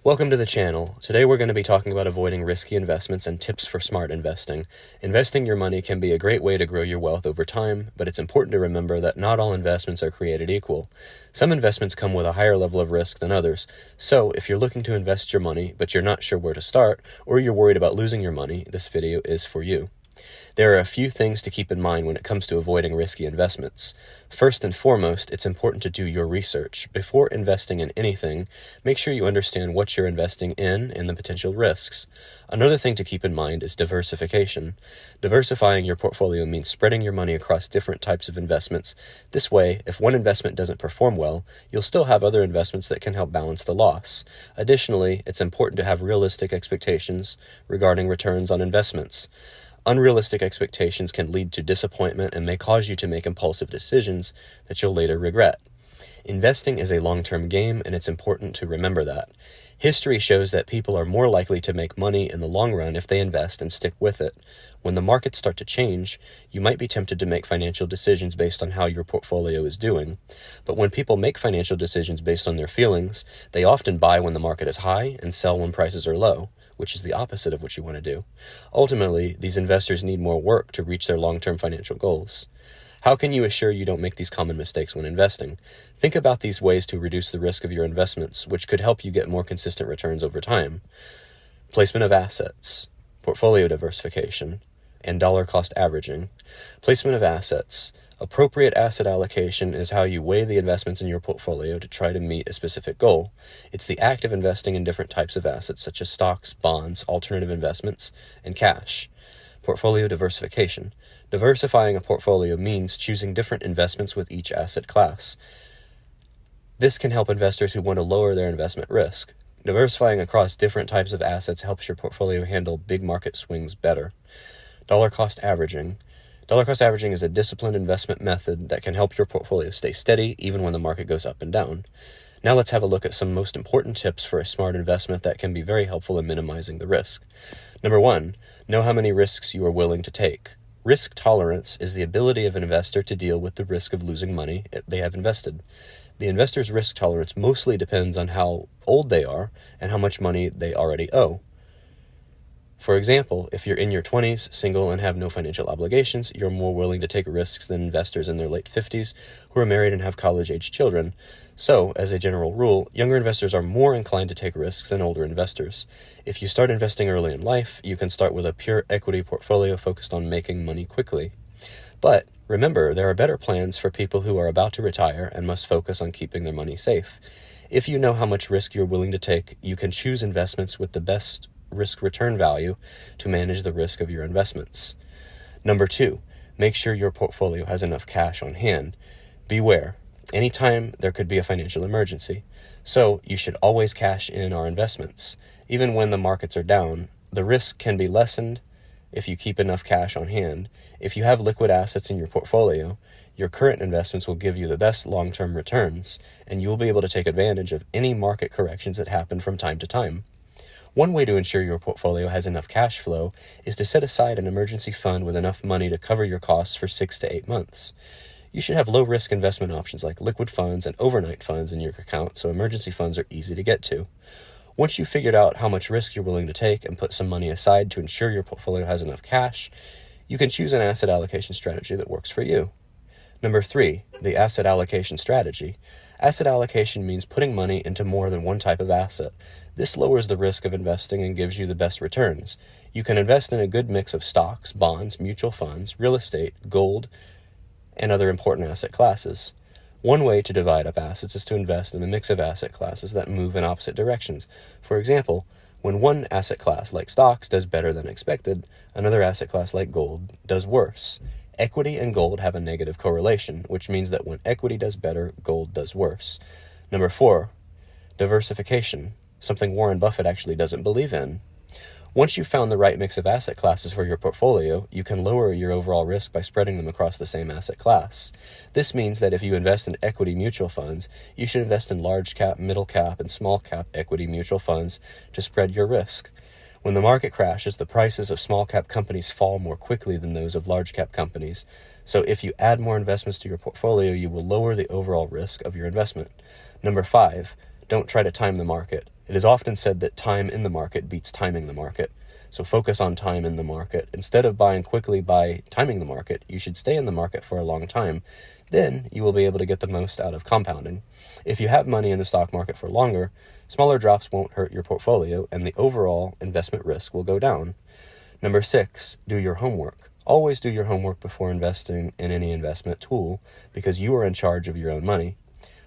Welcome to the channel. Today we're going to be talking about avoiding risky investments and tips for smart investing. Investing your money can be a great way to grow your wealth over time, but it's important to remember that not all investments are created equal. Some investments come with a higher level of risk than others, so if you're looking to invest your money but you're not sure where to start, or you're worried about losing your money, this video is for you. There are a few things to keep in mind when it comes to avoiding risky investments. First and foremost, it's important to do your research. Before investing in anything, make sure you understand what you're investing in and the potential risks. Another thing to keep in mind is diversification. Diversifying your portfolio means spreading your money across different types of investments. This way, if one investment doesn't perform well, you'll still have other investments that can help balance the loss. Additionally, it's important to have realistic expectations regarding returns on investments. Unrealistic expectations can lead to disappointment and may cause you to make impulsive decisions that you'll later regret. Investing is a long-term game, and it's important to remember that. History shows that people are more likely to make money in the long run if they invest and stick with it. When the markets start to change, you might be tempted to make financial decisions based on how your portfolio is doing. But when people make financial decisions based on their feelings, they often buy when the market is high and sell when prices are low, which is the opposite of what you want to do. Ultimately, these investors need more work to reach their long-term financial goals. How can you assure you don't make these common mistakes when investing? Think about these ways to reduce the risk of your investments, which could help you get more consistent returns over time. Placement of assets, portfolio diversification, and dollar cost averaging. Placement of assets. Appropriate asset allocation is how you weigh the investments in your portfolio to try to meet a specific goal. It's the act of investing in different types of assets such as stocks, bonds, alternative investments, and cash. Portfolio diversification. Diversifying a portfolio means choosing different investments with each asset class. This can help investors who want to lower their investment risk. Diversifying across different types of assets helps your portfolio handle big market swings better. Dollar cost averaging. Dollar cost averaging is a disciplined investment method that can help your portfolio stay steady even when the market goes up and down. Now let's have a look at some most important tips for a smart investment that can be very helpful in minimizing the risk. Number 1, know how many risks you are willing to take. Risk tolerance is the ability of an investor to deal with the risk of losing money they have invested. The investor's risk tolerance mostly depends on how old they are and how much money they already owe. For example, if you're in your 20s, single, and have no financial obligations, you're more willing to take risks than investors in their late 50s who are married and have college-age children. So, as a general rule, younger investors are more inclined to take risks than older investors. If you start investing early in life, you can start with a pure equity portfolio focused on making money quickly. But remember, there are better plans for people who are about to retire and must focus on keeping their money safe. If you know how much risk you're willing to take, you can choose investments with the best risk-return value to manage the risk of your investments. Number 2, make sure your portfolio has enough cash on hand. Beware, anytime there could be a financial emergency. So you should always cash in our investments. Even when the markets are down, the risk can be lessened if you keep enough cash on hand. If you have liquid assets in your portfolio, your current investments will give you the best long-term returns, and you will be able to take advantage of any market corrections that happen from time to time. One way to ensure your portfolio has enough cash flow is to set aside an emergency fund with enough money to cover your costs for 6 to 8 months. You should have low-risk investment options like liquid funds and overnight funds in your account, so emergency funds are easy to get to. Once you've figured out how much risk you're willing to take and put some money aside to ensure your portfolio has enough cash, you can choose an asset allocation strategy that works for you. Number 3, the asset allocation strategy. Asset allocation means putting money into more than one type of asset. This lowers the risk of investing and gives you the best returns. You can invest in a good mix of stocks, bonds, mutual funds, real estate, gold, and other important asset classes. One way to divide up assets is to invest in a mix of asset classes that move in opposite directions. For example, when one asset class, like stocks, does better than expected, another asset class, like gold, does worse. Equity and gold have a negative correlation, which means that when equity does better, gold does worse. Number 4, diversification, something Warren Buffett actually doesn't believe in. Once you've found the right mix of asset classes for your portfolio, you can lower your overall risk by spreading them across the same asset class. This means that if you invest in equity mutual funds, you should invest in large cap, middle cap, and small cap equity mutual funds to spread your risk. When the market crashes, the prices of small cap companies fall more quickly than those of large cap companies. So if you add more investments to your portfolio, you will lower the overall risk of your investment. Number 5, Don't try to time the market. It is often said that time in the market beats timing the market. So focus on time in the market. Instead of buying quickly by timing the market, you should stay in the market for a long time. Then you will be able to get the most out of compounding. If you have money in the stock market for longer, smaller drops won't hurt your portfolio and the overall investment risk will go down. Number 6, do your homework. Always do your homework before investing in any investment tool because you are in charge of your own money.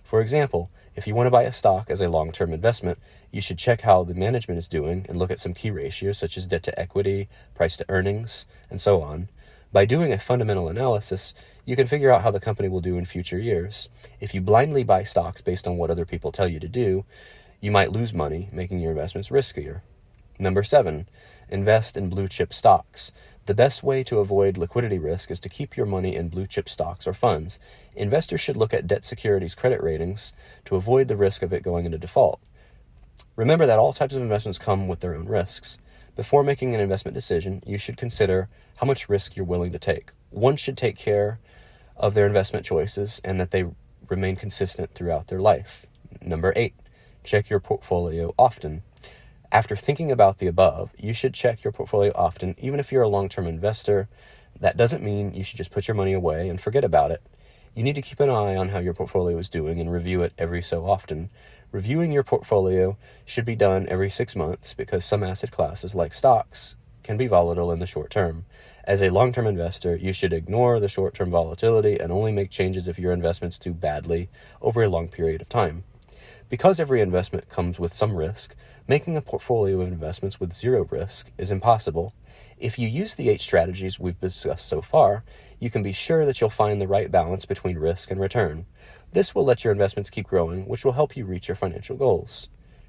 For example, if you want to buy a stock as a long-term investment, you should check how the management is doing and look at some key ratios such as debt to equity, price to earnings, and so on. By doing a fundamental analysis, you can figure out how the company will do in future years. If you blindly buy stocks based on what other people tell you to do, you might lose money, making your investments riskier. Number 7, invest in blue chip stocks. The best way to avoid liquidity risk is to keep your money in blue chip stocks or funds. Investors should look at debt securities credit ratings to avoid the risk of it going into default. Remember that all types of investments come with their own risks. Before making an investment decision, you should consider how much risk you're willing to take. One should take care of their investment choices and that they remain consistent throughout their life. Number 8, check your portfolio often. After thinking about the above, you should check your portfolio often, even if you're a long-term investor. That doesn't mean you should just put your money away and forget about it. You need to keep an eye on how your portfolio is doing and review it every so often. Reviewing your portfolio should be done every 6 months because some asset classes, like stocks, can be volatile in the short term. As a long-term investor, you should ignore the short-term volatility and only make changes if your investments do badly over a long period of time. Because every investment comes with some risk, making a portfolio of investments with zero risk is impossible. If you use the 8 strategies we've discussed so far, you can be sure that you'll find the right balance between risk and return. This will let your investments keep growing, which will help you reach your financial goals.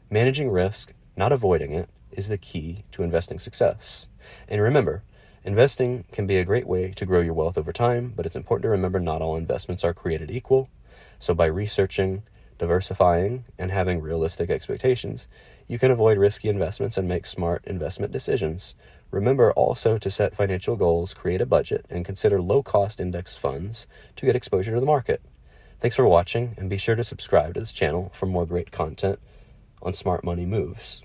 Managing risk, not avoiding it, is the key to investing success. And remember, investing can be a great way to grow your wealth over time, but it's important to remember not all investments are created equal. So by researching, diversifying, and having realistic expectations, you can avoid risky investments and make smart investment decisions. Remember also to set financial goals, create a budget, and consider low-cost index funds to get exposure to the market. Thanks for watching, and be sure to subscribe to this channel for more great content on smart money moves.